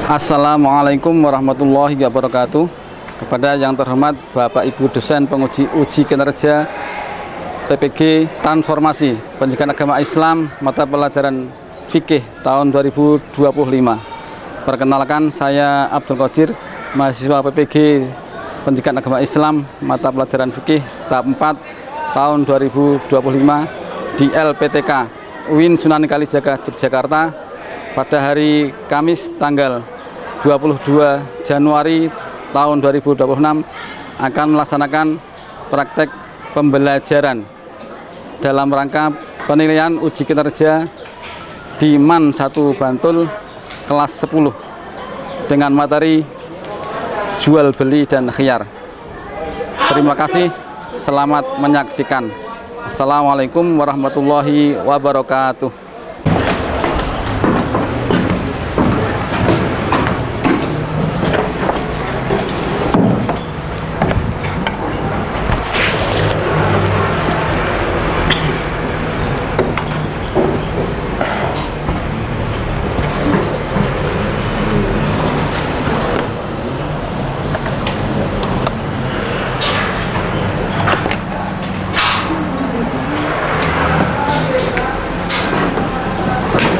Assalamualaikum warahmatullahi wabarakatuh. Kepada yang terhormat Bapak Ibu dosen penguji uji kinerja PPG Transformasi Pendidikan Agama Islam mata pelajaran fikih tahun 2025. Perkenalkan, saya Abdul Qadir, mahasiswa PPG Pendidikan Agama Islam mata pelajaran fikih tahap 4 tahun 2025 di LPTK UIN Sunan Kalijaga Yogyakarta pada hari Kamis tanggal 22 Januari tahun 2026 akan melaksanakan praktek pembelajaran dalam rangka penilaian uji kinerja di MAN 1 Bantul kelas 10 dengan materi jual beli dan khiyar. Terima kasih, selamat menyaksikan. Assalamualaikum warahmatullahi wabarakatuh.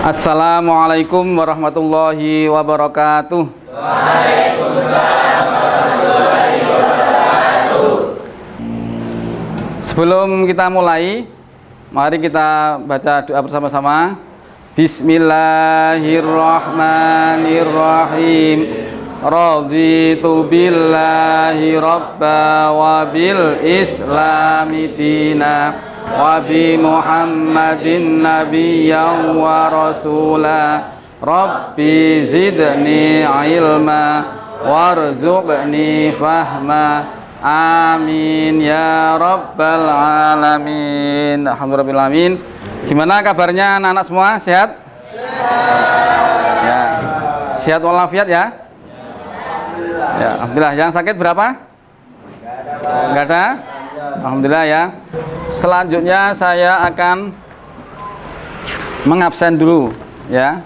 Assalamualaikum warahmatullahi wabarakatuh. Waalaikumsalam warahmatullahi wabarakatuh. Sebelum kita mulai, mari kita baca doa bersama-sama. Bismillahirrahmanirrahim. Raditu billahi rabba wa bil islami dina wa bi Muhammadin nabiyyan wa rasula. Rabbi zidni ilma warzuqni fahma. Amin ya rabbal alamin. Alhamdulillah amin. Gimana kabarnya anak-anak semua? Sehat? Ya. Sehat walafiat ya? Ya, alhamdulillah. Yang sakit berapa? Enggak ada? Alhamdulillah ya. Selanjutnya saya akan mengabsen dulu ya.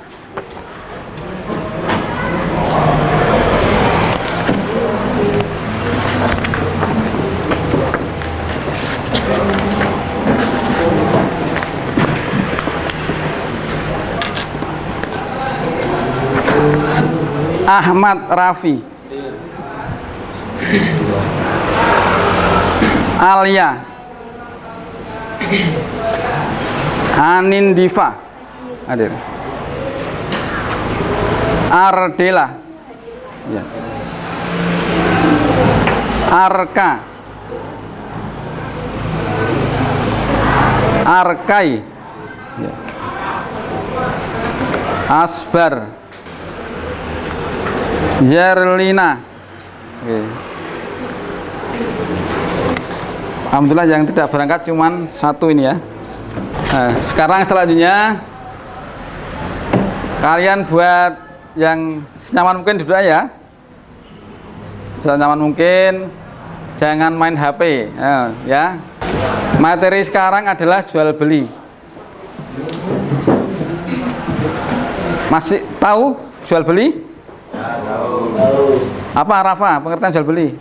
Ahmad Rafi, Alia, Anindifa hadir, Ardela ya. Arka, Arkai ya. Asbar, Zerlina. Oke. Alhamdulillah yang tidak berangkat cuman satu ini ya. Nah, sekarang selanjutnya kalian buat yang senyaman mungkin duduk aja, senyaman mungkin, jangan main HP ya. Materi sekarang adalah jual beli. Masih tahu jual beli? Apa Rafa pengertian jual beli?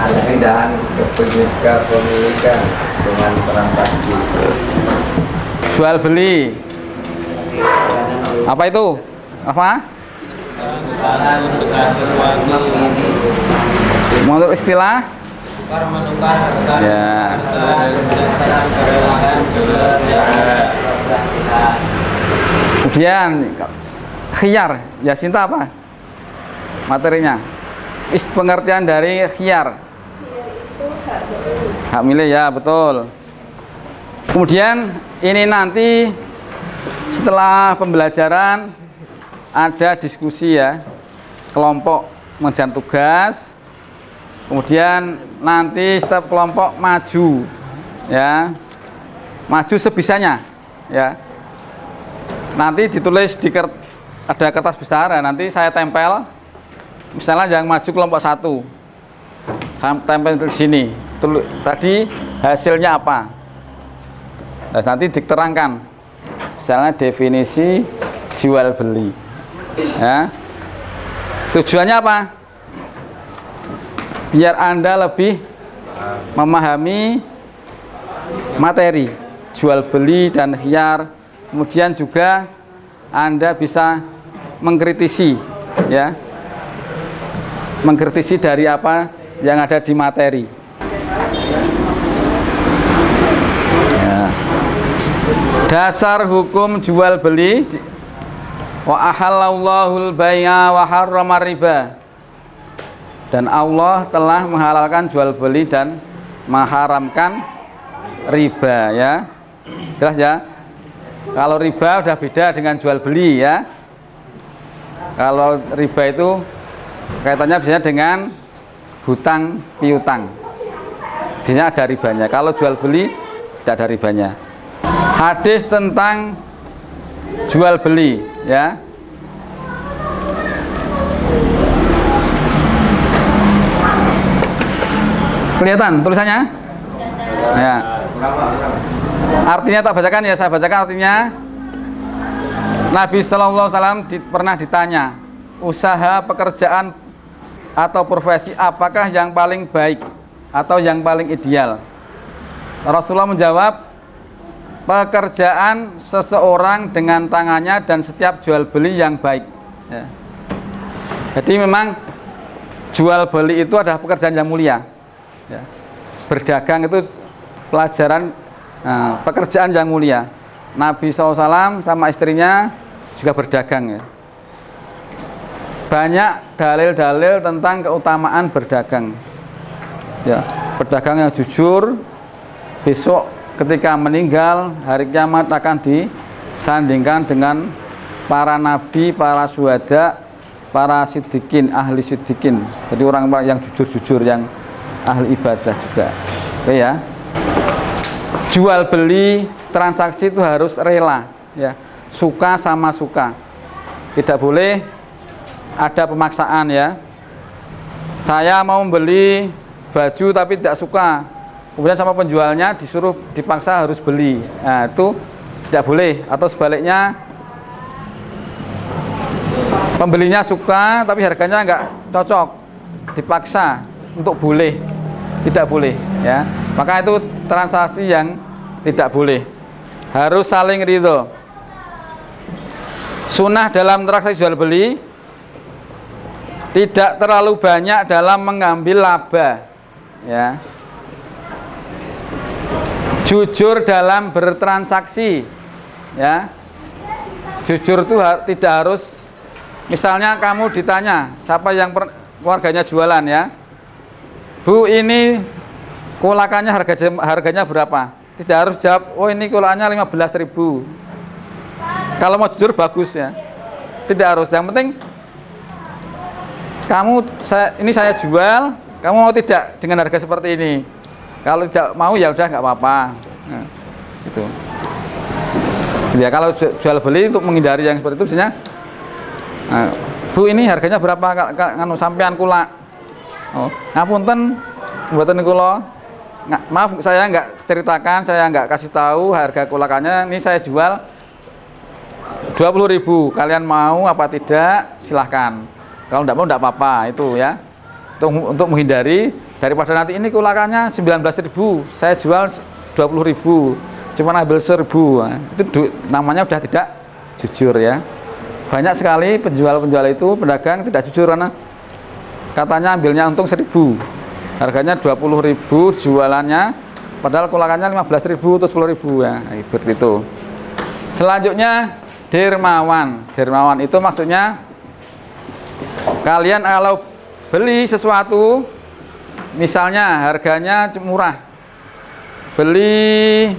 Pindahan kepemilikan dengan transaksi. Jual beli. Apa itu? Apa? Menurut istilah? Ya. Kemudian khiyar, ya Sinta apa? Materinya? Pengertian dari khiyar. Hak milih ya, betul. Kemudian ini nanti setelah pembelajaran ada diskusi ya, kelompok mengerjakan tugas. Kemudian nanti setiap kelompok maju ya, maju sebisanya ya. Nanti ditulis di ada kertas besar ya, nanti saya tempel. Misalnya yang maju kelompok 1, tempel di sini. Tadi hasilnya apa? Nah, nanti diterangkan. Misalnya definisi jual beli. Ya. Tujuannya apa? Biar Anda lebih memahami materi jual beli dan khiyar. Kemudian juga Anda bisa mengkritisi, ya, mengkritisi dari apa yang ada di materi. Ya. Dasar hukum jual beli. Wa ahallallahul bai'a wa harramar riba. Dan Allah telah menghalalkan jual beli dan mengharamkan riba, ya. Jelas ya? Kalau riba udah beda dengan jual beli, ya. Kalau riba itu kaitannya biasanya dengan hutang piutang. Biasanya ada ribanya. Kalau jual beli tidak ada ribanya. Hadis tentang jual beli, ya. Kelihatan tulisannya? Ya. Artinya tak bacakan ya, saya bacakan artinya. Nabi Sallallahu Alaihi Wasallam pernah ditanya, usaha, pekerjaan atau profesi apakah yang paling baik atau yang paling ideal? Rasulullah menjawab, pekerjaan seseorang dengan tangannya dan setiap jual beli yang baik. Ya. Jadi memang jual beli itu adalah pekerjaan yang mulia. Ya. Berdagang itu pelajaran pekerjaan yang mulia. Nabi SAW sama istrinya juga berdagang, ya. Banyak dalil-dalil tentang keutamaan berdagang, ya. Berdagang yang jujur, besok ketika meninggal hari kiamat akan disandingkan dengan para nabi, para syuhada, para siddiqin, ahli siddiqin. Jadi orang yang jujur-jujur, yang ahli ibadah juga. Oke, ya. Jual beli transaksi itu harus rela, ya. Suka sama suka. Tidak boleh ada pemaksaan, ya. Saya mau membeli baju tapi tidak suka. Kemudian sama penjualnya disuruh dipaksa harus beli. Nah, itu tidak boleh. Atau sebaliknya, pembelinya suka tapi harganya nggak cocok, dipaksa untuk boleh. Tidak boleh, ya. Maka itu transaksi yang tidak boleh. Harus saling ridho. Sunnah dalam transaksi jual beli, tidak terlalu banyak dalam mengambil laba, ya. Jujur dalam bertransaksi, ya. Jujur itu tidak harus. Misalnya kamu ditanya siapa yang keluarganya jualan, ya. Bu, ini kulakannya harganya berapa? Tidak harus jawab, oh ini kulakannya 15.000. Kalau mau jujur bagus, ya. Tidak harus. Yang penting ini saya jual, kamu mau tidak dengan harga seperti ini? Kalau tidak mau ya udah nggak apa-apa. Nah, itu. Ya, kalau jual beli untuk menghindari yang seperti itu biasanya, Bu, ini harganya berapa? Nganu sampean kula. Oh, ngapunten, buatan kula. Maaf, saya nggak ceritakan, saya nggak kasih tahu harga kulakannya. Ini saya jual 20.000. Kalian mau apa tidak? Silahkan. Kalau nggak mau nggak apa-apa, itu, ya. Untuk menghindari daripada nanti ini kulakannya 19.000, saya jual 20.000, cuma ambil 1.000. Nah, itu namanya udah tidak jujur, ya. Banyak sekali penjual-penjual itu, pedagang tidak jujur karena katanya ambilnya untung 1.000, harganya 20.000 jualannya, padahal kulakannya 15.000 atau 10.000, ya. Seperti itu. Selanjutnya dermawan. Dermawan itu maksudnya kalian kalau beli sesuatu, misalnya harganya murah, beli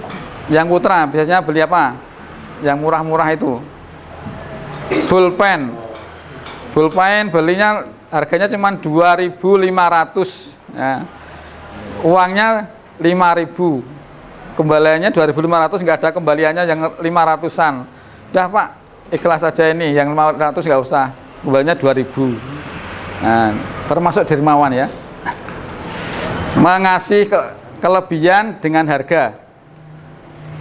yang putra, biasanya beli apa? Yang murah-murah itu pulpen belinya harganya cuma 2.500, ya. Uangnya 5.000, kembaliannya 2.500, nggak ada kembaliannya yang 500-an. Udah Pak, ikhlas saja ini, yang 500 nggak usah, kembaliannya 2.000. Nah, termasuk dermawan, ya. Mengasih kelebihan dengan harga,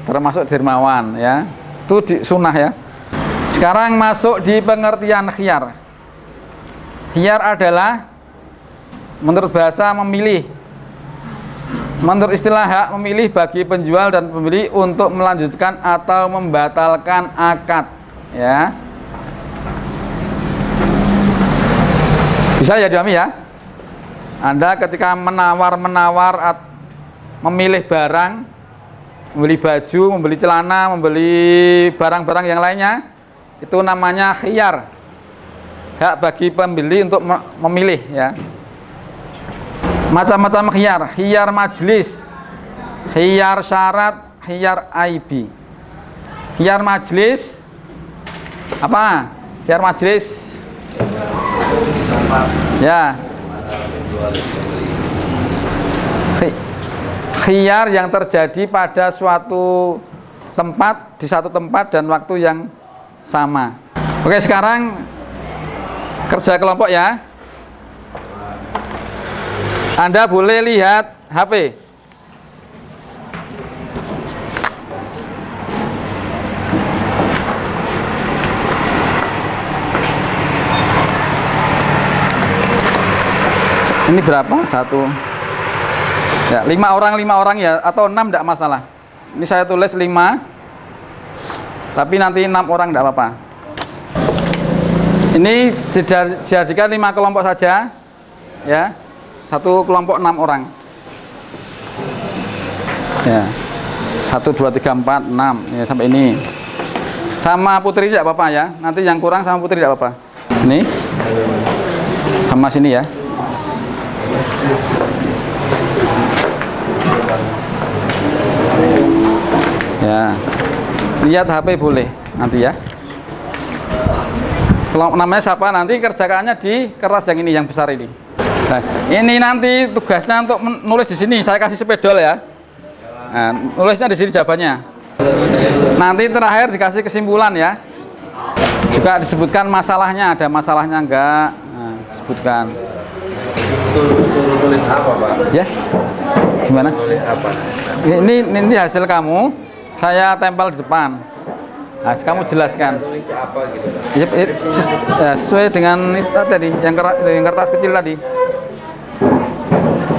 termasuk dermawan, ya. Itu sunnah, ya. Sekarang masuk di pengertian khiyar. Khiyar adalah menurut bahasa memilih. Menurut istilah hak memilih bagi penjual dan pembeli untuk melanjutkan atau membatalkan akad, ya. Bisa ya dipahami ya. Anda ketika menawar memilih barang, membeli baju, membeli celana, membeli barang-barang yang lainnya, itu namanya khiyar. Hak bagi pembeli untuk memilih, ya. Macam-macam khiyar, khiyar majlis, khiyar syarat, khiyar aibi. Khiyar majlis apa? Khiyar majlis, ya, khiyar yang terjadi pada suatu tempat, di satu tempat dan waktu yang sama. Oke, sekarang kerja kelompok ya. Anda boleh lihat HP. Ini berapa? Satu. Ya, 5 orang ya, atau 6 tidak masalah. Ini saya tulis 5, tapi nanti 6 orang tidak apa-apa. Ini dijadikan 5 kelompok saja, ya. Satu kelompok 6 orang. Ya. 1, 2, 3, 4, 6. Ya, sampai ini. Sama Putri tidak apa-apa ya. Nanti yang kurang sama Putri tidak apa-apa. Ini. Sama sini ya. Ya, lihat HP boleh nanti ya. Kalau namanya siapa nanti kerjakannya di kertas yang ini, yang besar ini. Nah, ini nanti tugasnya untuk menulis di sini. Saya kasih spidol ya. Nah, nulisnya di sini jawabannya. Nanti terakhir dikasih kesimpulan ya. Juga disebutkan masalahnya, ada masalahnya enggak? Nah, disebutkan. Tulis apa, Pak? Ya, gimana? Tulis apa? Ini hasil kamu, saya tempel di depan. Nah, kamu jelaskan. Tulis apa gitu? Ya, sesuai dengan itu tadi, yang kertas kecil tadi.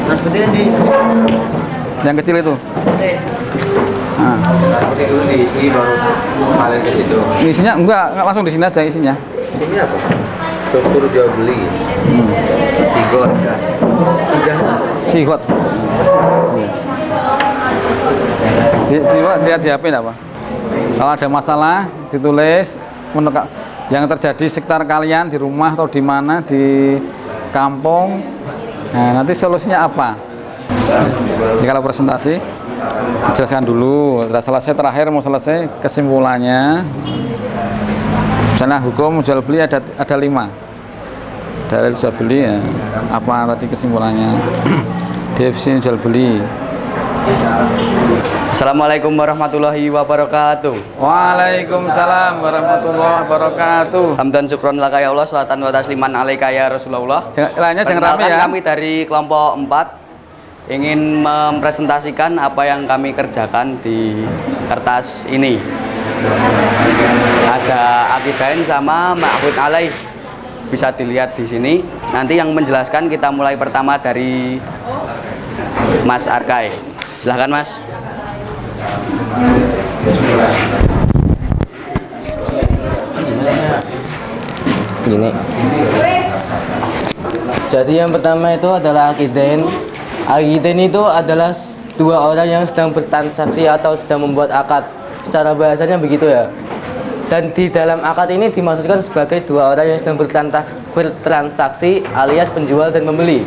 Terus di Yang kecil itu. Nah. Pakai dulu di sini baru paling ke situ. Isinya enggak langsung di sini aja isinya. Ini apa? Struktur jual beli. Sigot kan. Sigot. Lihat di HP enggak, Pak? Kalau ada masalah ditulis yang terjadi sekitar kalian di rumah atau di mana, di kampung. Nah, nanti solusinya apa? Jadi kalau presentasi dijelaskan dulu, sudah selesai, terakhir mau selesai kesimpulannya. Misalnya hukum jual beli ada 5. Dari jual beli ya, apa tadi kesimpulannya? Definisi jual beli. Assalamualaikum warahmatullahi wabarakatuh. Waalaikumsalam warahmatullahi wabarakatuh. Hamdan syukron laka ya Allah, salatan wa tasliman alaika ya Rasulullah. Lainnya jangan rame ya. Kami dari kelompok 4 ingin mempresentasikan apa yang kami kerjakan di kertas ini. Ada akidain sama ma'hud alaih. Bisa dilihat di sini. Nanti yang menjelaskan kita mulai pertama dari Mas Arkai. Silahkan Mas. Gini. Jadi yang pertama itu adalah akidain. Akidain itu adalah dua orang yang sedang bertransaksi atau sedang membuat akad. Secara bahasanya begitu ya. Dan di dalam akad ini dimaksudkan sebagai dua orang yang sedang bertransaksi alias penjual dan pembeli.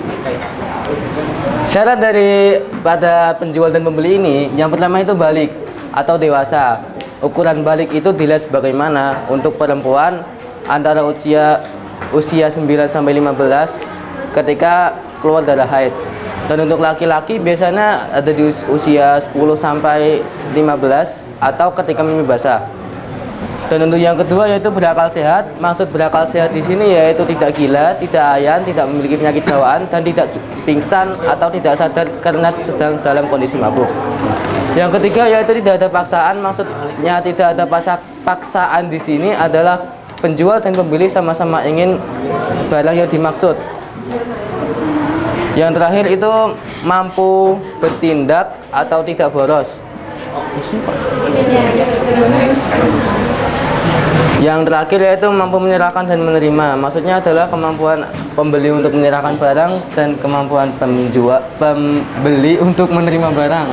Syarat dari pada penjual dan pembeli ini, yang pertama itu balik atau dewasa. Ukuran balik itu dilihat sebagaimana untuk perempuan antara usia 9 sampai 15 ketika keluar darah haid. Dan untuk laki-laki biasanya ada di usia 10 sampai 15 atau ketika mimpi basah. Dan untuk yang kedua yaitu berakal sehat. Maksud berakal sehat di sini yaitu tidak gila, tidak ayan, tidak memiliki penyakit bawaan dan tidak pingsan atau tidak sadar karena sedang dalam kondisi mabuk. Yang ketiga yaitu tidak ada paksaan. Maksudnya tidak ada paksaan di sini adalah penjual dan pembeli sama-sama ingin barang yang dimaksud. Yang terakhir itu mampu bertindak atau tidak boros. Yang terakhir yaitu mampu menyerahkan dan menerima. Maksudnya adalah kemampuan pembeli untuk menyerahkan barang dan kemampuan pembeli untuk menerima barang.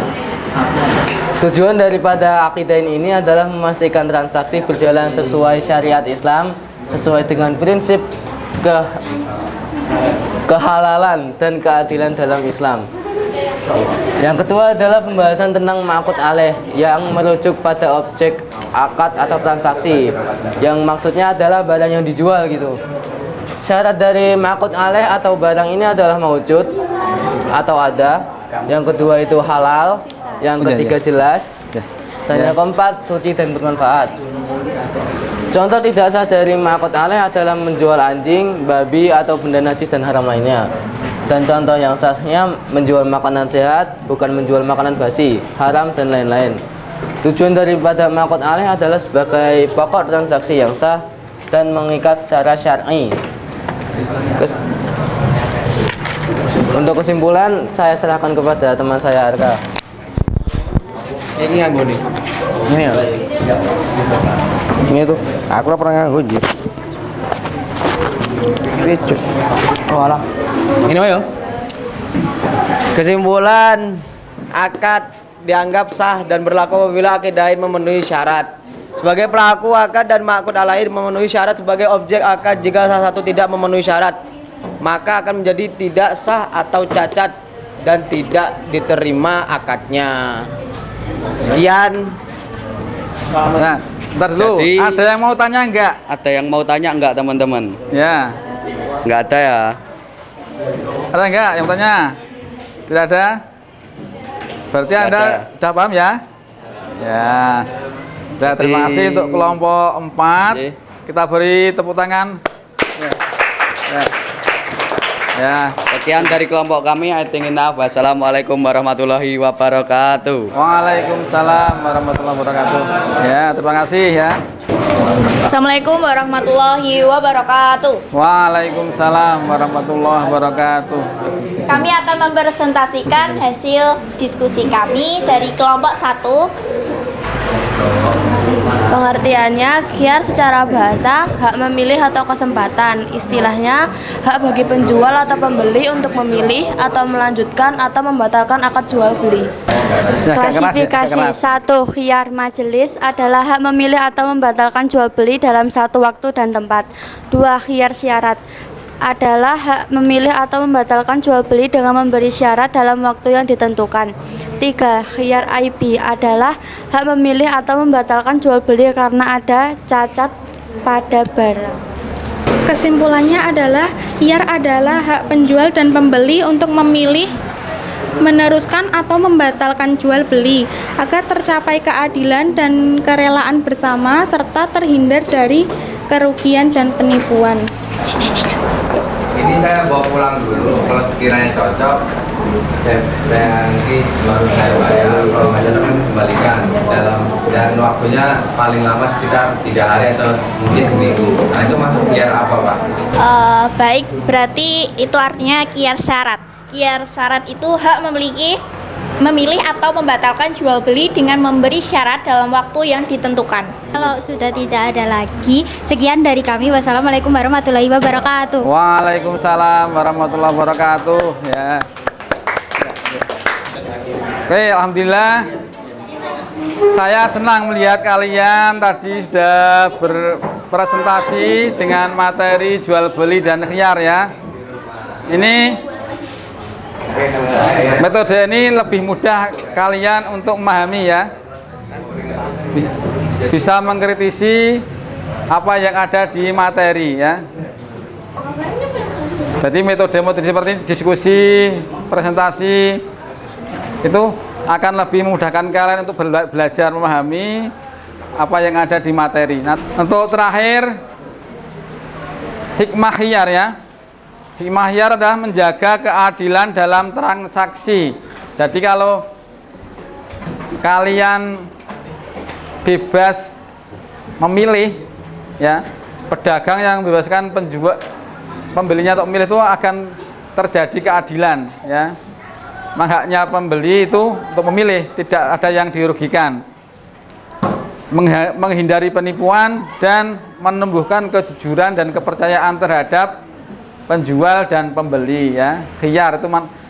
Tujuan daripada akidain ini adalah memastikan transaksi berjalan sesuai syariat Islam, sesuai dengan prinsip kehalalan dan keadilan dalam Islam. Yang kedua adalah pembahasan tentang ma'qud alaih yang merujuk pada objek akad atau transaksi, yang maksudnya adalah barang yang dijual gitu. Syarat dari ma'qud alaih atau barang ini adalah maujud atau ada. Yang kedua itu halal. Yang ketiga jelas. Dan yang keempat suci dan bermanfaat. Contoh tidak sah dari ma'qud alaih adalah menjual anjing, babi atau benda najis dan haram lainnya. Dan contoh yang sahnya menjual makanan sehat, bukan menjual makanan basi, haram dan lain-lain. Tujuan daripada ma'qud alaih adalah sebagai pokok transaksi yang sah dan mengikat secara syar'i. Untuk kesimpulan saya serahkan kepada teman saya Arka. Ini nganggo nih. Ini ya. Ini tuh. Aku pernah nganggo anjir. Ricu. Oh alah. Ini ayo. Kesimpulan, akad dianggap sah dan berlaku apabila akidain memenuhi syarat. Sebagai pelaku akad dan ma'qud alaih memenuhi syarat sebagai objek akad. Jika salah satu tidak memenuhi syarat, maka akan menjadi tidak sah atau cacat dan tidak diterima akadnya. Sekian. Nah, sebentar dulu. Jadi, ada yang mau tanya enggak? Ada yang mau tanya enggak teman-teman? Ya. Enggak ada ya? Ada enggak yang tanya? Tidak ada? Berarti Tidak Anda ada. sudah paham ya? Ya. Nah, terima kasih untuk kelompok 4. Oke. Kita beri tepuk tangan. Ya. Ya. Ya. Sekian dari kelompok kami. Wassalamualaikum warahmatullahi wabarakatuh. Waalaikumsalam warahmatullahi wabarakatuh. Ya, terima kasih ya. Assalamualaikum warahmatullahi wabarakatuh. Waalaikumsalam warahmatullahi wabarakatuh. Kami akan mempresentasikan hasil diskusi kami dari kelompok 1. Pengertiannya, khiyar secara bahasa, hak memilih atau kesempatan. Istilahnya, hak bagi penjual atau pembeli untuk memilih atau melanjutkan atau membatalkan akad jual beli. Klasifikasi 1. Khiyar majelis adalah hak memilih atau membatalkan jual beli dalam satu waktu dan tempat. 2. Khiyar syarat adalah hak memilih atau membatalkan jual beli dengan memberi syarat dalam waktu yang ditentukan. 3. Khiyar IP adalah hak memilih atau membatalkan jual beli karena ada cacat pada barang. Kesimpulannya adalah khiyar adalah hak penjual dan pembeli untuk memilih, meneruskan atau membatalkan jual beli agar tercapai keadilan dan kerelaan bersama serta terhindar dari kerugian dan penipuan. Ini saya bawa pulang dulu, kalau sekiranya cocok saya nanti baru saya bayar, kalau nggak cocok kan kembalikan dan waktunya paling lama sekitar 3 hari atau mungkin seminggu. Nah itu masuk khiyar apa Pak? Baik, berarti itu artinya khiyar syarat. Khiyar syarat itu hak memilih atau membatalkan jual beli dengan memberi syarat dalam waktu yang ditentukan. Kalau sudah tidak ada lagi, sekian dari kami. Wassalamualaikum warahmatullahi wabarakatuh. Waalaikumsalam warahmatullahi wabarakatuh. Ya. Oke, alhamdulillah. Saya senang melihat kalian tadi sudah berpresentasi dengan materi jual beli dan khiyar ya. Ini metode ini lebih mudah kalian untuk memahami ya. Bisa mengkritisi apa yang ada di materi ya. Jadi metode-metode seperti diskusi, presentasi itu akan lebih memudahkan kalian untuk belajar memahami apa yang ada di materi. Nah, untuk terakhir hikmah khiyar ya. Hikmah khiyar adalah menjaga keadilan dalam transaksi. Jadi kalau kalian bebas memilih, ya, pedagang yang bebaskan pembelinya untuk memilih itu akan terjadi keadilan, ya. Haknya pembeli itu untuk memilih, tidak ada yang dirugikan, menghindari penipuan dan menumbuhkan kejujuran dan kepercayaan terhadap penjual dan pembeli, ya. Khiyar itu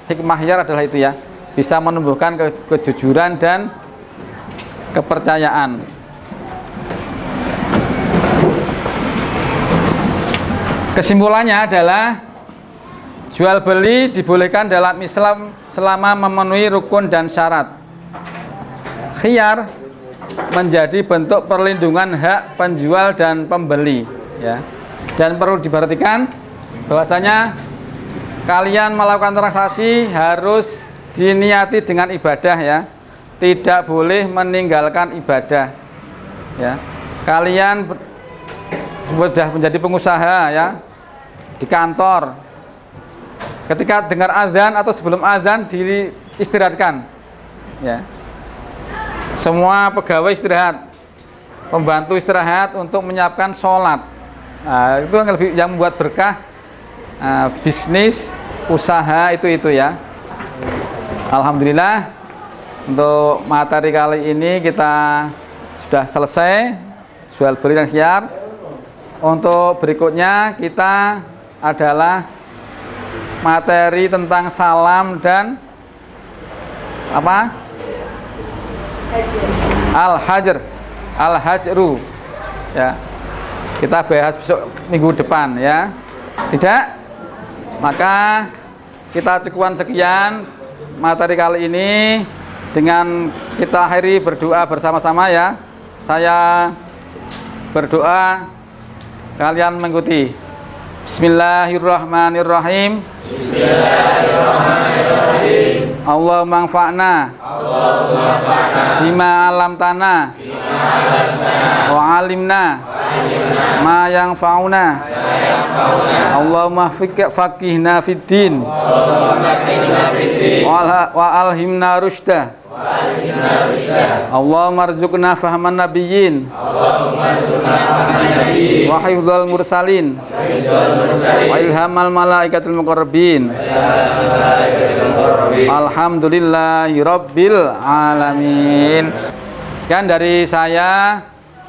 hikmah khiyar adalah itu, ya, bisa menumbuhkan kejujuran dan kepercayaan. Kesimpulannya adalah jual beli dibolehkan dalam Islam selama memenuhi rukun dan syarat. Khiyar menjadi bentuk perlindungan hak penjual dan pembeli, ya. Dan perlu diperhatikan bahwasanya kalian melakukan transaksi harus diniati dengan ibadah, ya. Tidak boleh meninggalkan ibadah, ya. Kalian sudah menjadi pengusaha, ya, di kantor. Ketika dengar azan atau sebelum azan diistirahatkan, ya. Semua pegawai istirahat, pembantu istirahat untuk menyiapkan sholat. Nah, itu yang membuat berkah bisnis, usaha itu, ya. Alhamdulillah untuk materi kali ini kita sudah selesai jual beli dan khiyar. Untuk berikutnya kita adalah materi tentang salam dan apa? Al-hajru, ya. Kita bahas besok minggu depan, ya. Tidak? Maka kita cukupkan sekian materi kali ini dengan kita akhiri berdoa bersama-sama, ya. Saya berdoa, kalian mengikuti. Bismillahirrahmanirrahim. Bismillahirrahmanirrahim. Allahumma anfa'na bima alamtana wa alimna ma yanfa'una. Allahumma faqihna fid din wa alhimna rusyda. Allahumma arzuqna fahman nabiyyin wa hifdzal mursalin wa ilhamal malaikatil muqarrabin. Alhamdulillahi rabbil alamin. Sekian dari saya,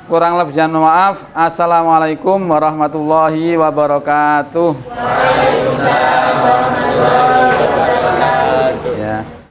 kurang lebihnya maaf. Assalamualaikum warahmatullahi wabarakatuh. Waalaikumsalam warahmatullahi wabarakatuh.